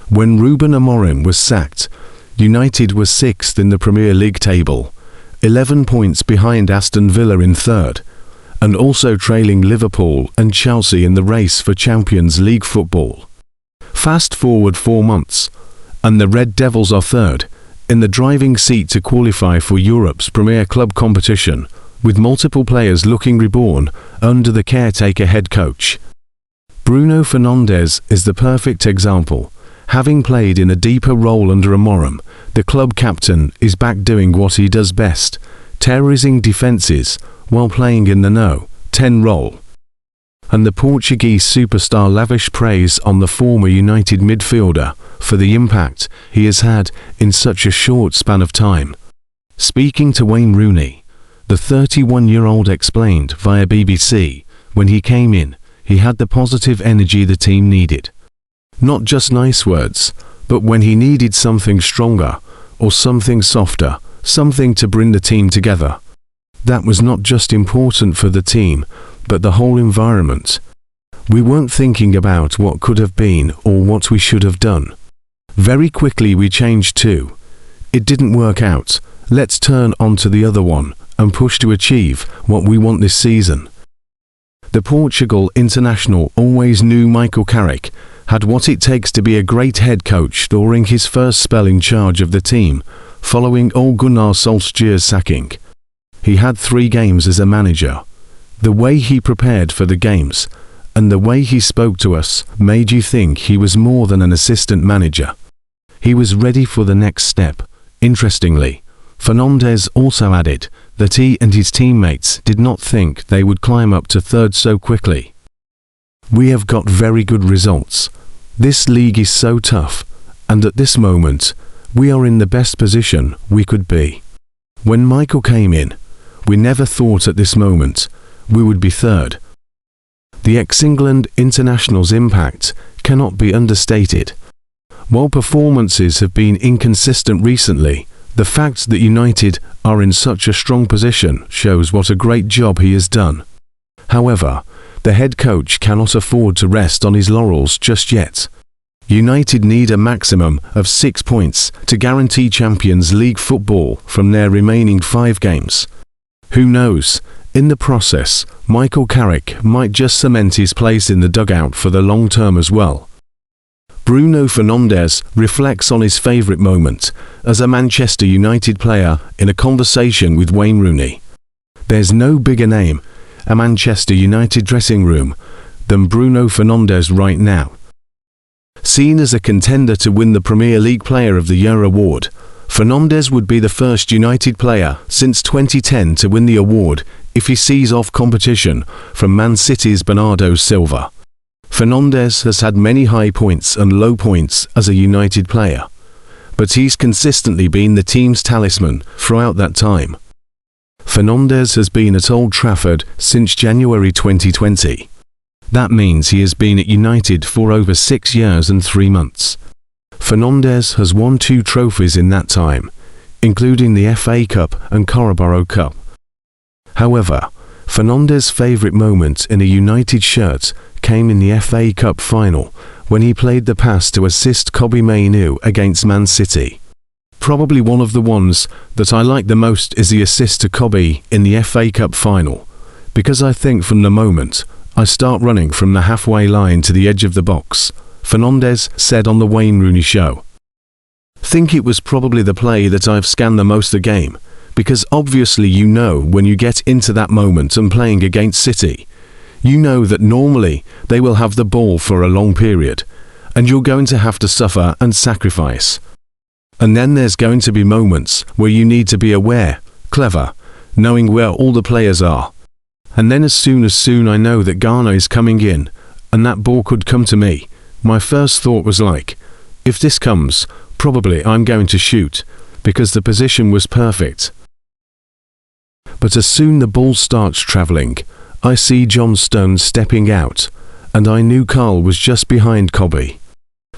When Ruben Amorim was sacked, United was 6th in the Premier League table, 11 points behind Aston Villa in 3rd, and also trailing Liverpool and Chelsea in the race for Champions League football. Fast forward 4 months, and the Red Devils are 3rd, in the driving seat to qualify for Europe's premier club competition, with multiple players looking reborn under the caretaker head coach. Bruno Fernandes is the perfect example. Having played in a deeper role under Amorim, the club captain is back doing what he does best, terrorizing defences while playing in the no-10 role. And the Portuguese superstar lavished praise on the former United midfielder for the impact he has had in such a short span of time. Speaking to Wayne Rooney, the 31-year-old explained via BBC, when he came in, he had the positive energy the team needed. Not just nice words, but when he needed something stronger, or something softer, something to bring the team together. That was not just important for the team, but the whole environment. We weren't thinking about what could have been or what we should have done. Very quickly we changed too. It didn't work out, let's turn on to the other one and push to achieve what we want this season. The Portugal international always knew Michael Carrick had what it takes to be a great head coach during his first spell in charge of the team, following Ole Gunnar Solskjaer's sacking. He had 3 games as a manager. The way he prepared for the games, and the way he spoke to us, made you think he was more than an assistant manager. He was ready for the next step. Interestingly, Fernandes also added that he and his teammates did not think they would climb up to 3rd so quickly. We have got very good results. This league is so tough, and at this moment, we are in the best position we could be. When Michael came in, we never thought at this moment we would be 3rd. The ex-England international's impact cannot be understated. While performances have been inconsistent recently, the fact that United are in such a strong position shows what a great job he has done. However, the head coach cannot afford to rest on his laurels just yet. United need a maximum of 6 points to guarantee Champions League football from their remaining 5 games. Who knows, in the process, Michael Carrick might just cement his place in the dugout for the long term as well. Bruno Fernandes reflects on his favourite moment as a Manchester United player in a conversation with Wayne Rooney. There's no bigger name, a Manchester United dressing room, than Bruno Fernandes right now. Seen as a contender to win the Premier League Player of the Year award, Fernandes would be the first United player since 2010 to win the award if he sees off competition from Man City's Bernardo Silva. Fernandes has had many high points and low points as a United player, but he's consistently been the team's talisman throughout that time. Fernandes has been at Old Trafford since January 2020. That means he has been at United for over 6 years and 3 months. Fernandes has won 2 trophies in that time, including the FA Cup and Carabao Cup. However, Fernandes' favourite moment in a United shirt came in the FA Cup final, when he played the pass to assist Kobbie Mainoo against Man City. Probably one of the ones that I like the most is the assist to Kobbie in the FA Cup final, because I think from the moment I start running from the halfway line to the edge of the box, Fernandes said on the Wayne Rooney Show. Think it was probably the play that I've scanned the most the game, because obviously you know when you get into that moment and playing against City, you know that normally they will have the ball for a long period, and you're going to have to suffer and sacrifice. And then there's going to be moments where you need to be aware, clever, knowing where all the players are. And then as soon I know that Ghana is coming in, and that ball could come to me, my first thought was like, if this comes, probably I'm going to shoot, because the position was perfect. But as soon the ball starts travelling, I see John Stones stepping out, and I knew Carl was just behind Kobbie.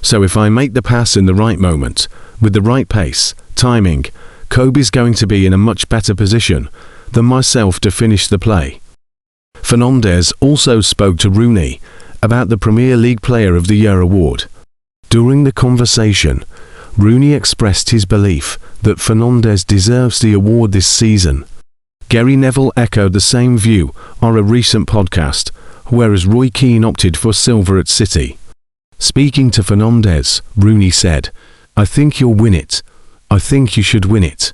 So if I make the pass in the right moment, with the right pace, timing, Kobbie's going to be in a much better position than myself to finish the play. Fernandes also spoke to Rooney about the Premier League Player of the Year award. During the conversation, Rooney expressed his belief that Fernandes deserves the award this season. Gary Neville echoed the same view on a recent podcast, whereas Roy Keane opted for silver at City. Speaking to Fernandez, Rooney said, "I think you'll win it. I think you should win it."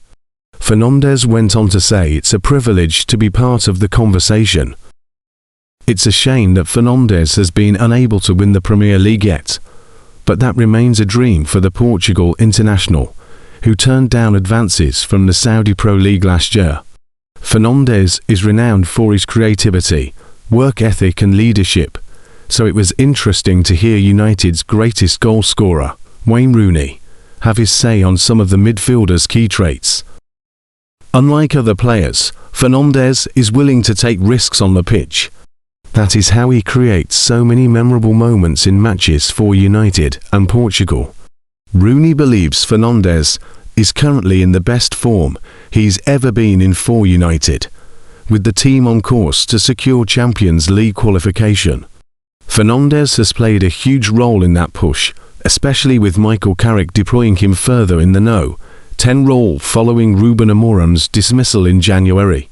Fernandez went on to say it's a privilege to be part of the conversation. It's a shame that Fernandez has been unable to win the Premier League yet, but that remains a dream for the Portugal international, who turned down advances from the Saudi Pro League last year. Fernandez is renowned for his creativity, work ethic and leadership, so it was interesting to hear United's greatest goal scorer, Wayne Rooney, have his say on some of the midfielder's key traits. Unlike other players, Fernandez is willing to take risks on the pitch. That is how he creates so many memorable moments in matches for United and Portugal. Rooney believes Fernandez is currently in the best form he's ever been in for United, with the team on course to secure Champions League qualification. Fernandez has played a huge role in that push, especially with Michael Carrick deploying him further in the No. 10 role following Ruben Amorim's dismissal in January.